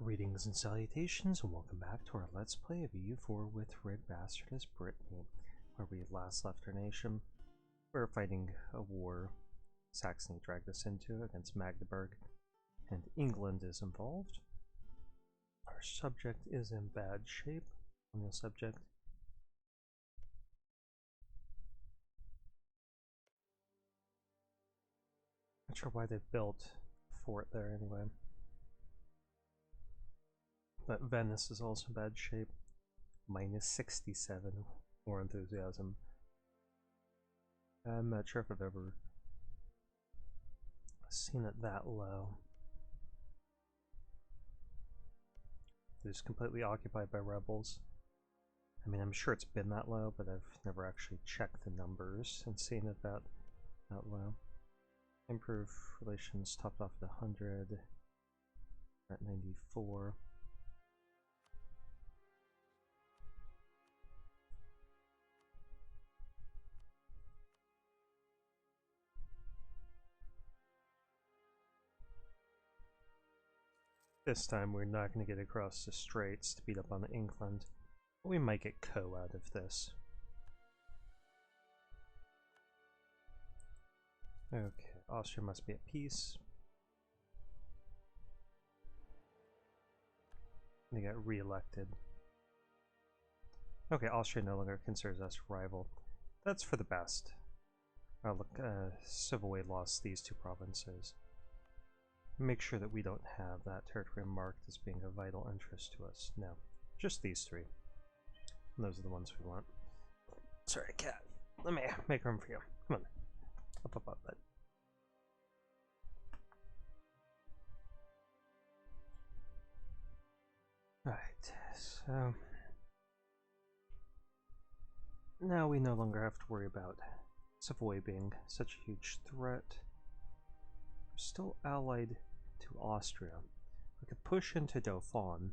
Greetings and salutations, and welcome back to our Let's Play of EU4 with RedBstrd as Brittany, where we last left our nation. We're fighting a war Saxony dragged us into against Magdeburg, and England is involved. Our subject is in bad shape, colonial subject. Not sure why they built a fort there anyway. But Venice is also in bad shape. Minus 67 war enthusiasm. I'm not sure if I've ever seen it that low. It's completely occupied by rebels. I mean, I'm sure it's been that low, but I've never actually checked the numbers and seen it that low. Improve relations topped off at 100. At 94. This time we're not going to get across the straits to beat up on England. But we might get Co out of this. Okay, Austria must be at peace. They got re-elected. Okay, Austria no longer considers us rival. That's for the best. Oh look, Civil lost these two provinces. Make sure that we don't have that territory marked as being a vital interest to us. No, just these three. And those are the ones we want. Sorry, cat. Let me make room for you. Come on. Up, up, up, bud. Alright, so... now we no longer have to worry about Savoy being such a huge threat. We're still allied to Austria. We could push into Dauphin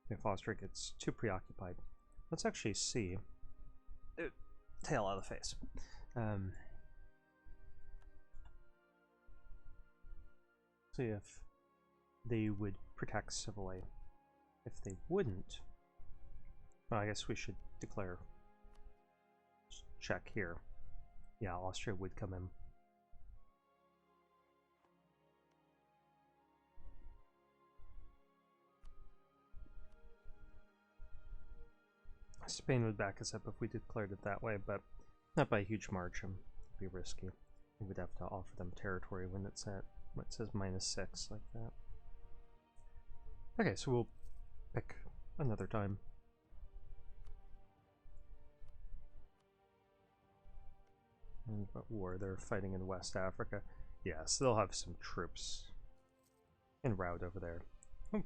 if Austria gets too preoccupied. Let's actually see. Tail out of the face. See if they would protect Savoy. If they wouldn't, well, I guess we should declare. Check here. Yeah, Austria would come in. Spain would back us up if we declared it that way, but not by a huge margin. It'd be risky. We would have to offer them territory when it's at, when it says -6 like that. Okay, so we'll pick another time. And what war? They're fighting in West Africa. Yeah, so they'll have some troops en route over there. Oh,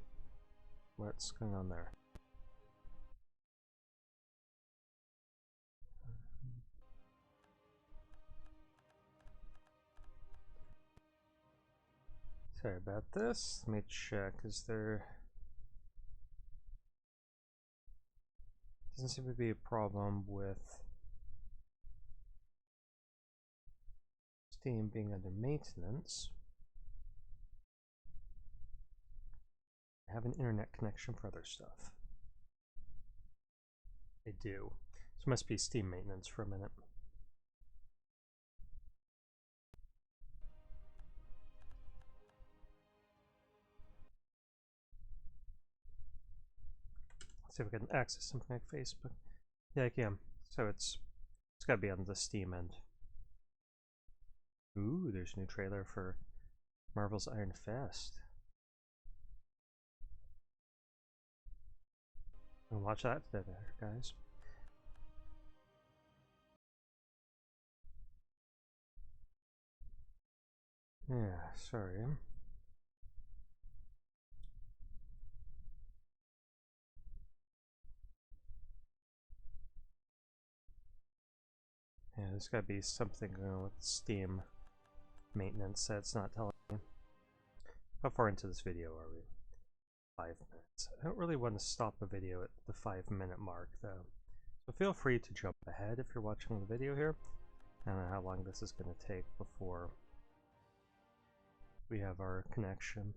what's going on there? Sorry about this. Let me check. Is there... doesn't seem to be a problem with Steam being under maintenance. I have an internet connection for other stuff. I do. So it must be Steam maintenance for a minute. Let's see if we can access something like Facebook. Yeah, I can. So it's got to be on the Steam end. Ooh, there's a new trailer for Marvel's Iron Fist. I'll watch that together, guys. Yeah, sorry. Yeah, there's gotta be something going on with Steam maintenance that's not telling me. How far into this video are we? 5 minutes. I don't really want to stop a video at the 5-minute mark though. So feel free to jump ahead if you're watching the video here. I don't know how long this is going to take before we have our connection.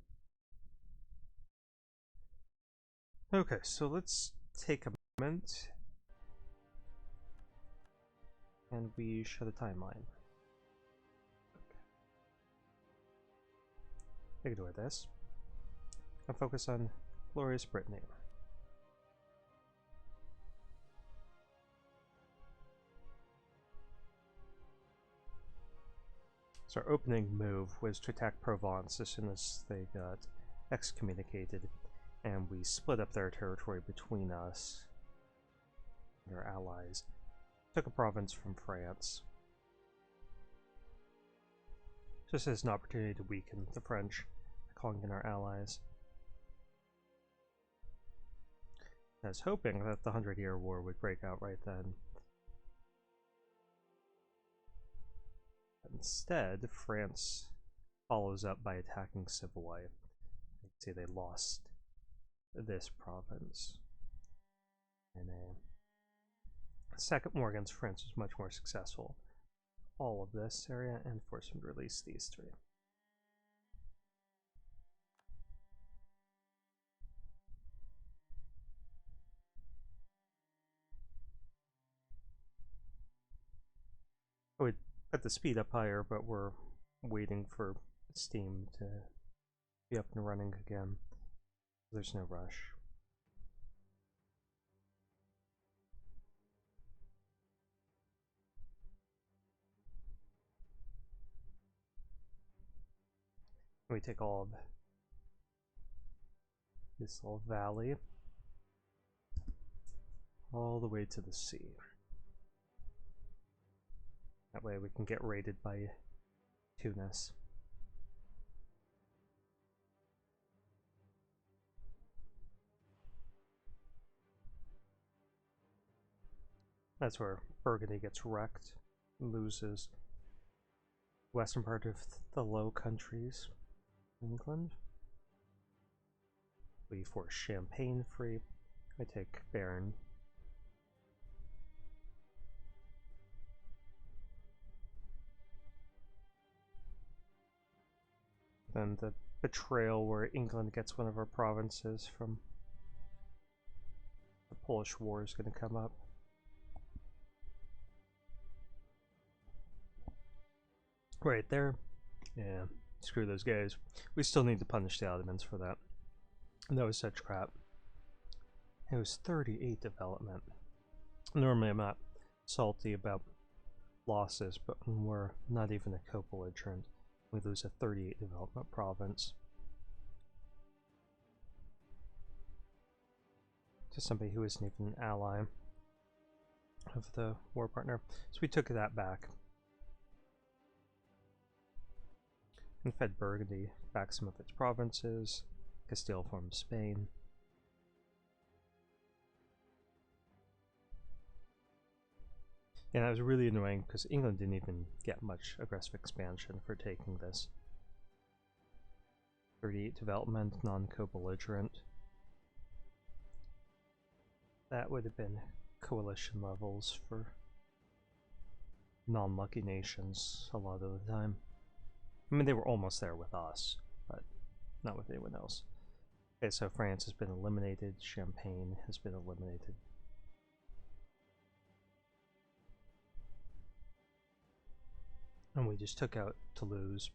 Okay, so let's take a moment and we show the timeline. Okay. Ignore this. And focus on glorious Brittany. So our opening move was to attack Provence as soon as they got excommunicated, and we split up their territory between us and our allies. Took a province from France, just as an opportunity to weaken the French by calling in our allies. I was hoping that the 100-Year War would break out right then. Instead, France follows up by attacking Savoy. You can see they lost this province. And a second war against France was much more successful. All of this area and forced them to release these three. I would put the speed up higher, but we're waiting for Steam to be up and running again. There's no rush. We take all of this little valley all the way to the sea. That way we can get raided by Tunis. That's where Burgundy gets wrecked, loses western part of the Low Countries, England. We force Champagne free. I take Béarn. Then the betrayal where England gets one of our provinces from the Polish War is going to come up. Right there. Yeah, screw those guys. We still need to punish the Ottomans for that. And that was such crap. It was 38 development. Normally I'm not salty about losses, but when we're not even a co-belligerent, we lose a 38 development province to somebody who isn't even an ally of the war partner. So we took that back. And fed Burgundy back some of its provinces. Castile formed Spain. And that was really annoying because England didn't even get much aggressive expansion for taking this. 38 development, non-co-belligerent. That would have been coalition levels for non-lucky nations a lot of the time. I mean, they were almost there with us, but not with anyone else. Okay, so France has been eliminated. Champagne has been eliminated. And we just took out Toulouse.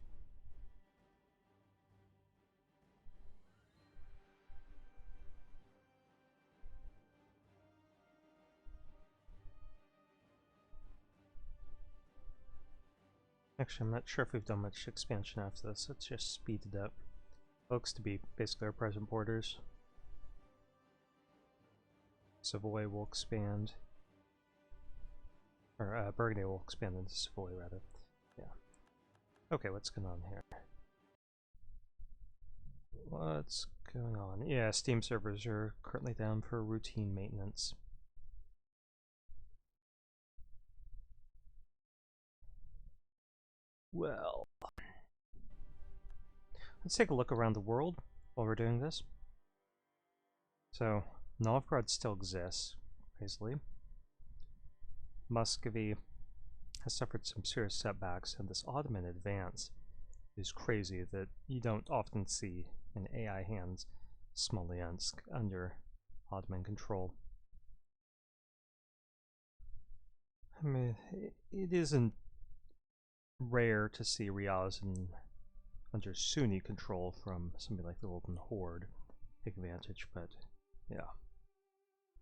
Actually, I'm not sure if we've done much expansion after this. Let's just speed it up. Looks to be basically our present borders. Savoy will expand. Or Burgundy will expand into Savoy, rather. Yeah. Okay, what's going on here? What's going on? Yeah, Steam servers are currently down for routine maintenance. Well, let's take a look around the world while we're doing this. So, Novgorod still exists, basically. Muscovy has suffered some serious setbacks, and this Ottoman advance is crazy that you don't often see in AI hands Smolensk under Ottoman control. I mean, it isn't rare to see Riaz under Sunni control from somebody like the Golden Horde take advantage, but yeah.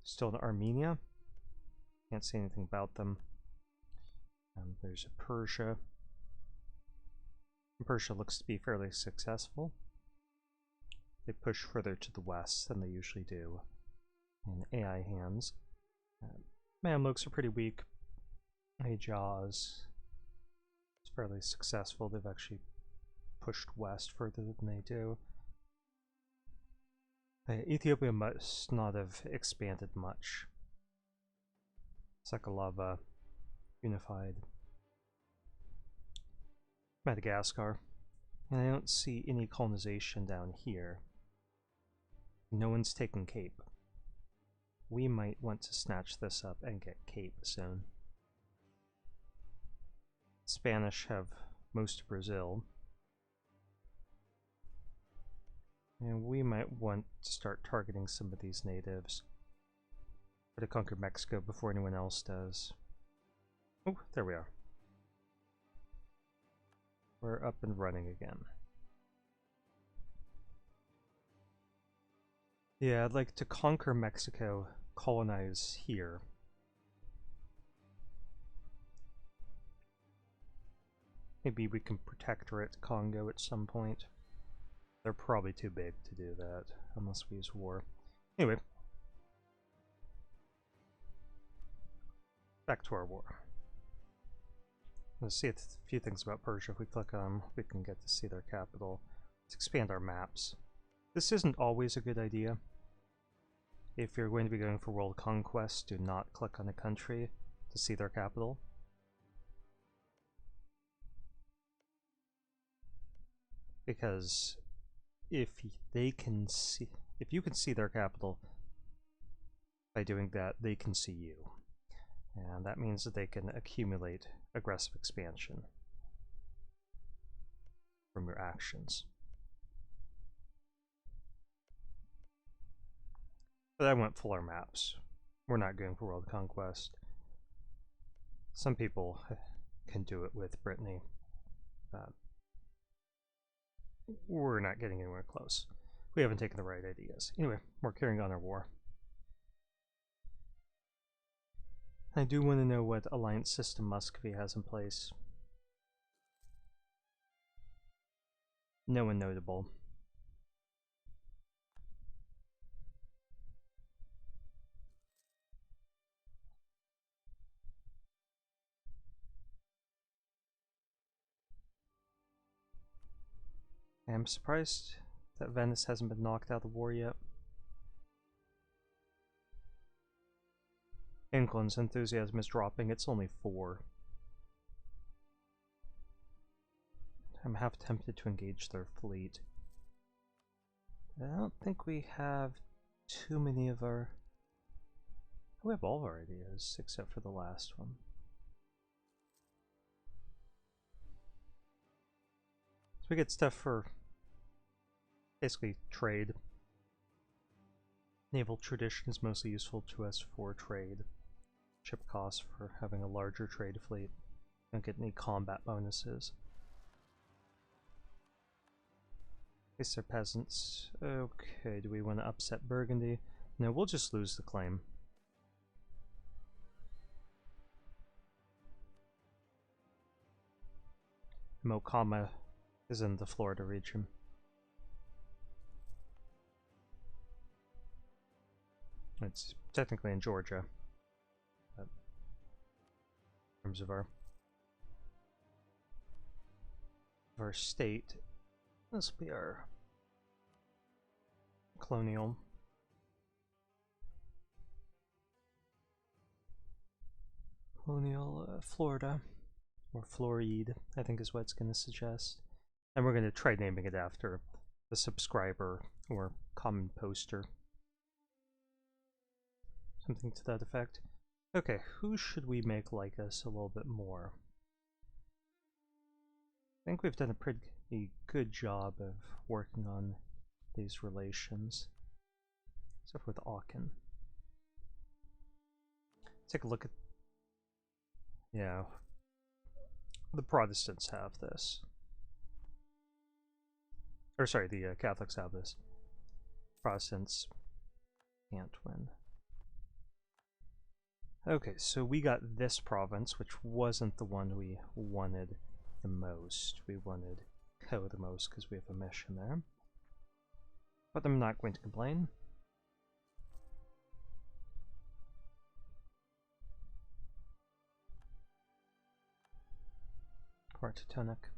Still in Armenia. Can't say anything about them. There's Persia. Persia looks to be fairly successful. They push further to the west than they usually do in AI hands. Mamluks are pretty weak. Hejaz is fairly successful. They've actually pushed west further than they do. Ethiopia must not have expanded much. Sakalava unified. Madagascar. And I don't see any colonization down here. No one's taken Cape. We might want to snatch this up and get Cape soon. Spanish have most of Brazil. And we might want to start targeting some of these natives. Try to conquer Mexico before anyone else does. Oh, there we are. We're up and running again. Yeah, I'd like to conquer Mexico, colonize here. Maybe we can protectorate Congo at some point. They're probably too big to do that, unless we use war. Anyway. Back to our war. Let's see a few things about Persia. If we click on, we can get to see their capital. Let's expand our maps. This isn't always a good idea. If you're going to be going for world conquest, do not click on a country to see their capital. Because if you can see their capital, by doing that, they can see you. And that means that they can accumulate aggressive expansion from your actions. But I went fuller maps. We're not going for world conquest. Some people can do it with Brittany. We're not getting anywhere close. We haven't taken the right ideas. Anyway, we're carrying on our war. I do want to know what alliance system Muscovy has in place. No one notable. I'm surprised that Venice hasn't been knocked out of the war yet. England's enthusiasm is dropping, it's only 4. I'm half tempted to engage their fleet. I don't think we have too many of our... We have all of our ideas, except for the last one. So we get stuff for basically trade. Naval tradition is mostly useful to us for trade. Ship costs for having a larger trade fleet. Don't get any combat bonuses. Guess they're peasants. Okay, do we want to upset Burgundy? No, we'll just lose the claim. Mokama is in the Florida region. It's technically in Georgia. But in terms of our state, this will be our colonial. Florida, or Floride, I think is what it's going to suggest. And we're going to try naming it after the subscriber or common poster. Something to that effect. Okay, who should we make like us a little bit more? I think we've done a pretty good job of working on these relations. Except with Aachen. Take a look at... Yeah. The Protestants have this. Or sorry, the Catholics have this. Protestants can't win. Okay, so we got this province, which wasn't the one we wanted the most. We wanted Co the most because we have a mission there. But I'm not going to complain. Port Teutonic.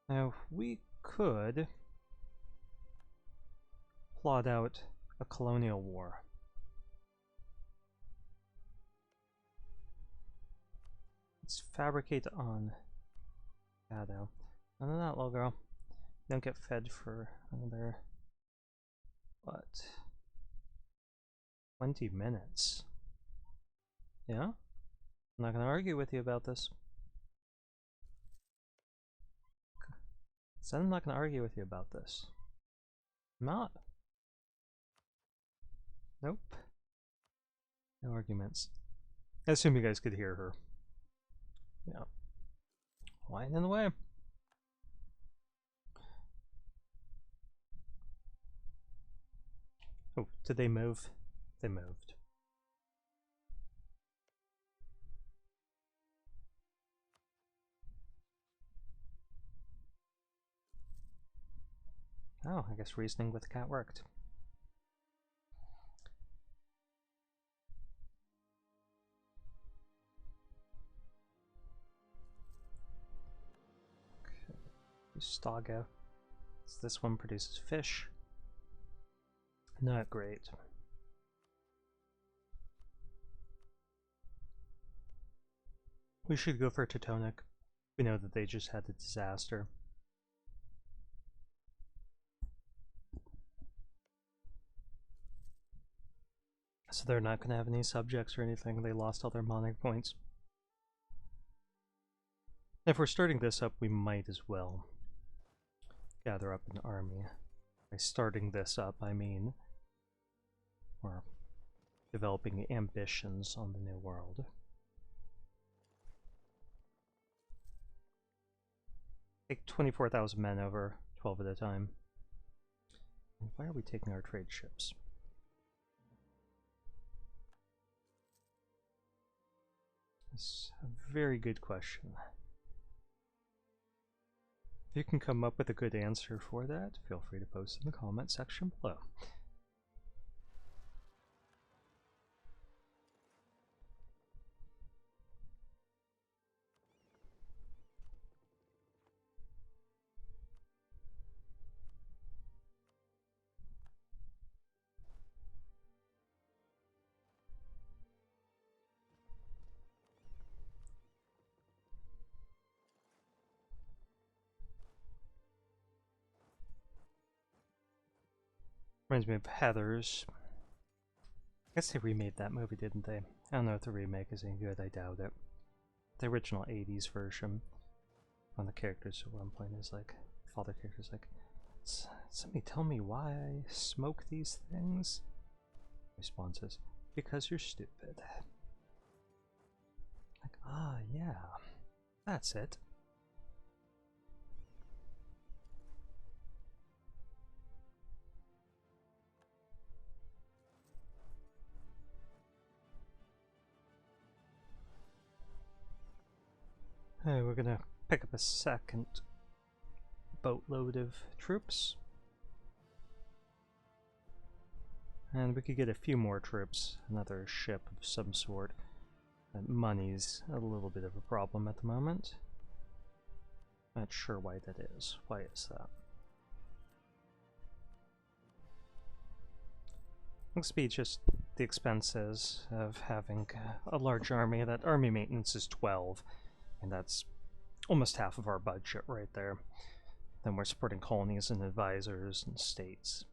Now, we could plot out a colonial war. Let's fabricate on Shadow. None of that, little girl. Don't get fed for another, what, 20 minutes? Yeah? I'm not going to argue with you about this. So I'm not going to argue with you about this. I'm not. Nope. No arguments. I assume you guys could hear her. Yeah. Lying in the way. Oh, did they move? They moved. Oh, I guess reasoning with the cat worked. Okay. Stago. So this one produces fish. Not great. We should go for Teutonic. We know that they just had a disaster. So they're not going to have any subjects or anything. They lost all their monarch points. If we're starting this up, we might as well gather up an army. By starting this up, I mean we're developing ambitions on the New World. Take 24,000 men over, 12 at a time. And why are we taking our trade ships? That's a very good question. If you can come up with a good answer for that, feel free to post in the comment section below. Reminds me of Heathers. I guess they remade that movie, didn't they? I don't know if the remake is any good, I doubt it. The original 80s version, one of the characters at one point is like, father character's like, somebody tell me why I smoke these things? Response is, because you're stupid. Like, ah, yeah, that's it. Hey, we're gonna pick up a second boatload of troops. And we could get a few more troops, another ship of some sort. But money's a little bit of a problem at the moment. Not sure why that is. Why is that? Looks to be just the expenses of having a large army. That army maintenance is 12. And that's almost half of our budget right there. Then we're supporting colonies and advisors and states,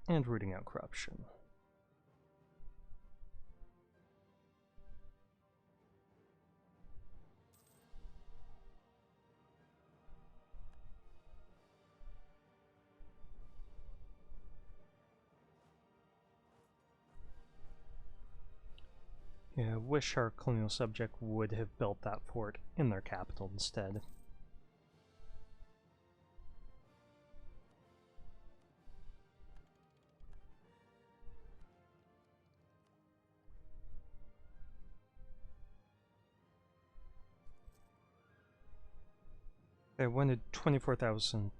and rooting out corruption. Yeah, I wish our colonial subject would have built that fort in their capital instead. I wanted 24,000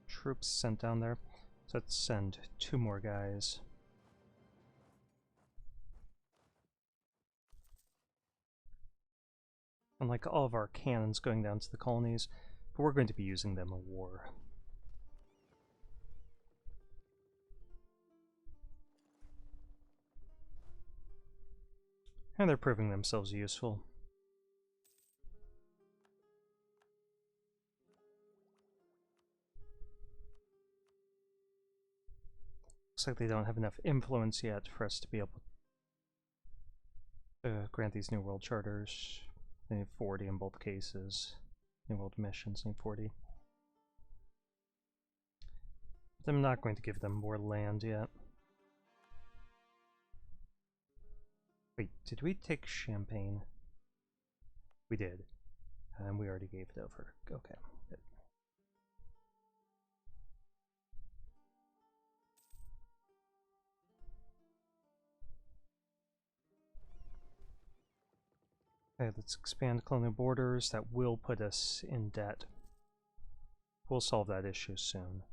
troops sent down there, so let's send 2 more guys. Unlike all of our cannons going down to the colonies, but we're going to be using them in war. And they're proving themselves useful. Looks like they don't have enough influence yet for us to be able to grant these New World Charters. They need 40 in both cases. New World missions need 40. But I'm not going to give them more land yet. Wait, did we take Champagne? We did. And we already gave it over. Okay, good. Okay, let's expand colonial borders. That will put us in debt. We'll solve that issue soon.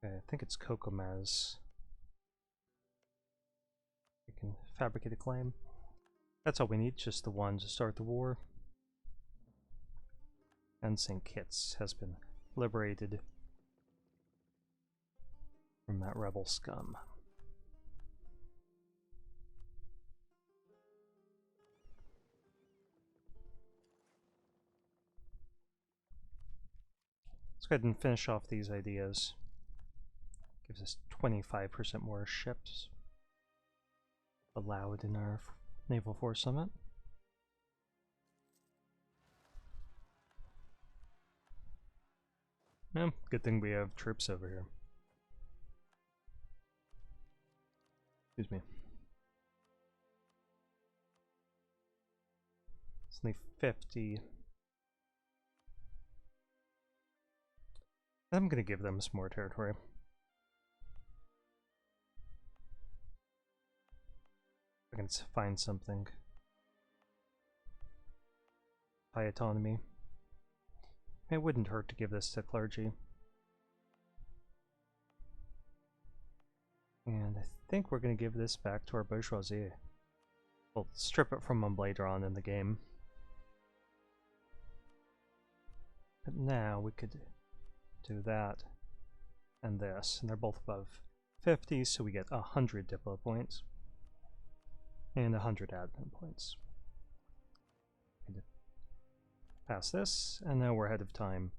Okay, I think it's Kokomaz. We can fabricate a claim. That's all we need, just the one to start the war. And St. Kitts has been liberated from that rebel scum. Let's go ahead and finish off these ideas. Gives us 25% more ships allowed in our Naval Force Summit. Yeah, good thing we have troops over here. Excuse me. It's only 50. I'm gonna give them some more territory. I can find something. High autonomy. It wouldn't hurt to give this to clergy. And I think we're going to give this back to our bourgeoisie. We'll strip it from them later on in the game. But now we could do that and this, and they're both above 50, so we get 100 Diplo points and 100 admin points. Pass this, and now we're ahead of time.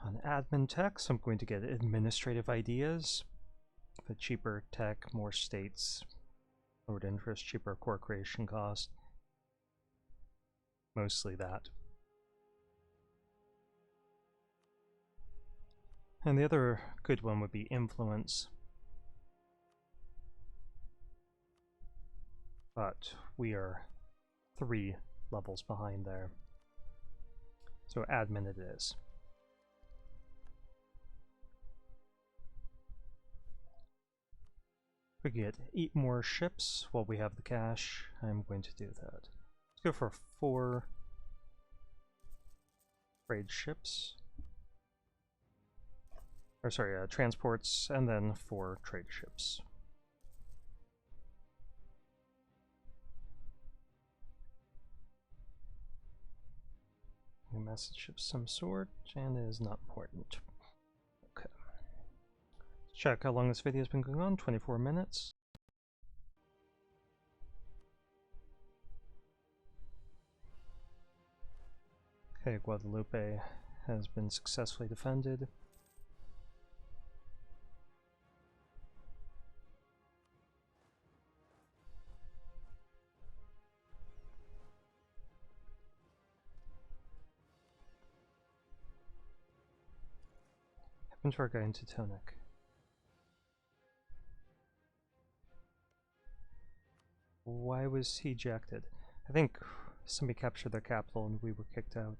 On admin tech, so I'm going to get administrative ideas. The cheaper tech, more states, lowered interest, cheaper core creation cost. Mostly that. And the other good one would be influence. But we are 3 levels behind there. So admin it is. We get 8 more ships while we have the cash. I'm going to do that. Let's go for 4 trade ships. Or sorry, transports, and then 4 trade ships. A message of some sort, and it is not important. Okay. Let's check how long this video has been going on. 24 minutes. Okay, Guadalupe has been successfully defended. Happened to our guy in Teutonic. Why was he ejected? I think somebody captured their capital and we were kicked out.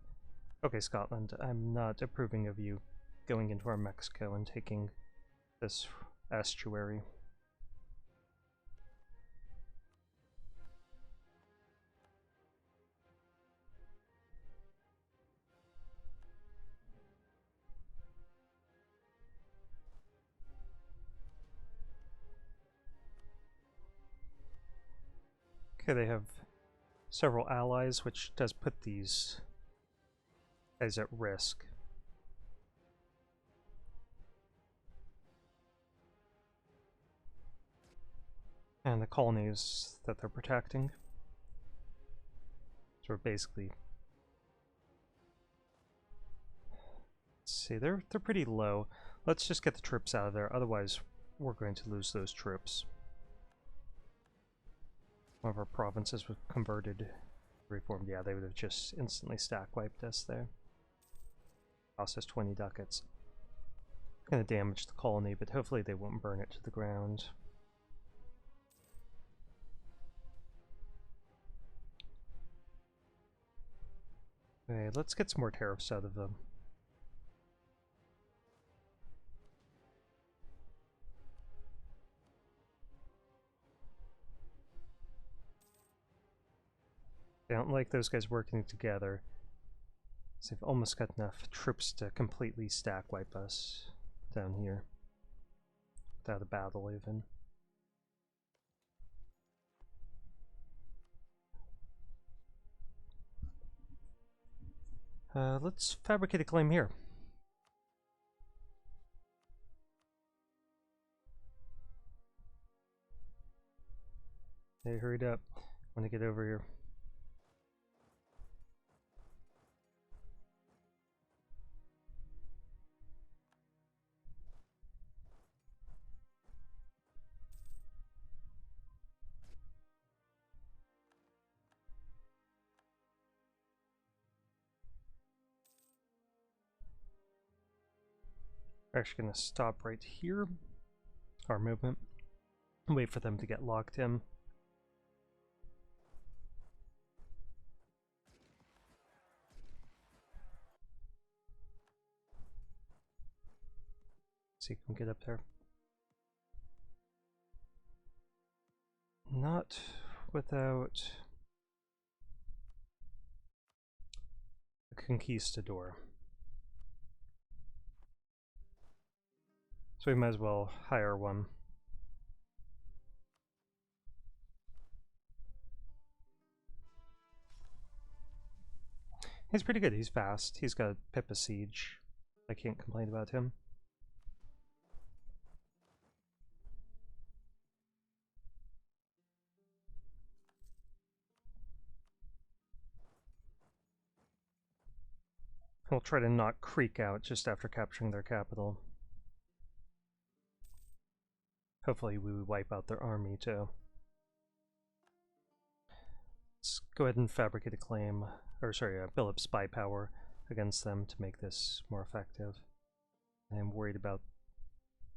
Okay, Scotland, I'm not approving of you going into our Mexico and taking this estuary. Okay, they have several allies, which does put these guys at risk. And the colonies that they're protecting. So we're basically... Let's see, they're pretty low. Let's just get the troops out of there, otherwise we're going to lose those troops. One of our provinces was converted, reformed. Yeah, they would have just instantly stack wiped us there. Cost us 20 ducats. Gonna damage the colony, but hopefully they won't burn it to the ground. Okay, let's get some more tariffs out of them. I don't like those guys working together. So they've almost got enough troops to completely stack wipe us down here. Without a battle even. Let's fabricate a claim here. Hey, hurried up. I want to get over here. We're actually going to stop right here, our movement, and wait for them to get locked in. See if we can get up there. Not without a conquistador. So we might as well hire one. He's pretty good, he's fast. He's got Pippa Siege. I can't complain about him. We'll try to knock Creek out just after capturing their capital. Hopefully we wipe out their army too. Let's go ahead and fabricate a claim, or sorry, build up spy power against them to make this more effective. I'm worried about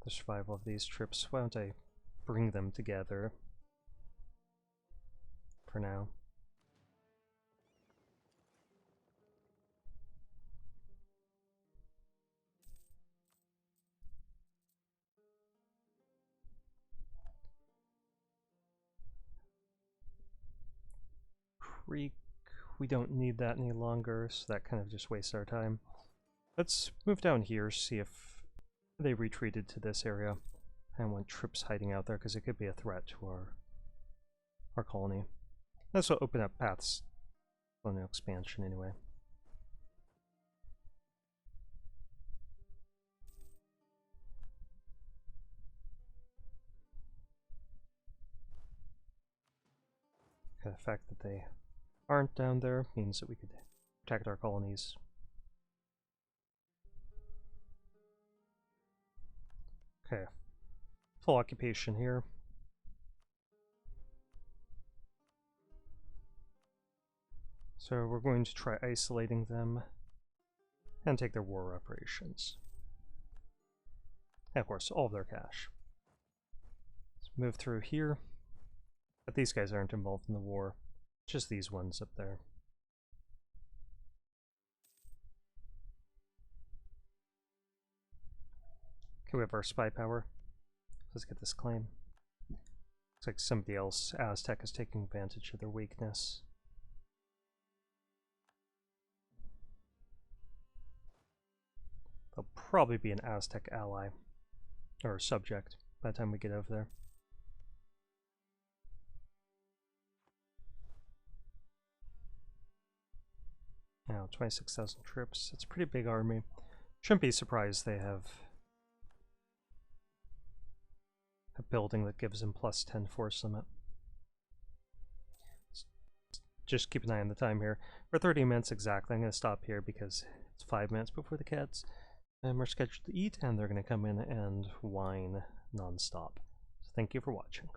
the survival of these troops. Why don't I bring them together for now? Creek, we don't need that any longer, so that kind of just wastes our time. Let's move down here, see if they retreated to this area. I don't want troops hiding out there because it could be a threat to our colony. This will open up paths for colonial expansion anyway. The fact that they aren't down there means that we could protect our colonies. Okay, full occupation here. So we're going to try isolating them and take their war reparations. And of course, all of their cash. Let's move through here. But these guys aren't involved in the war. Just these ones up there. Okay, we have our spy power. Let's get this claim. Looks like somebody else, Aztec, is taking advantage of their weakness. They'll probably be an Aztec ally, or subject, by the time we get over there. Now, 26,000 troops. It's a pretty big army. Shouldn't be surprised they have a building that gives them plus 10 force limit. Just keep an eye on the time here. We're 30 minutes exactly. I'm going to stop here because it's 5 minutes before the cats. And we're scheduled to eat, and they're going to come in and whine non-stop. So thank you for watching.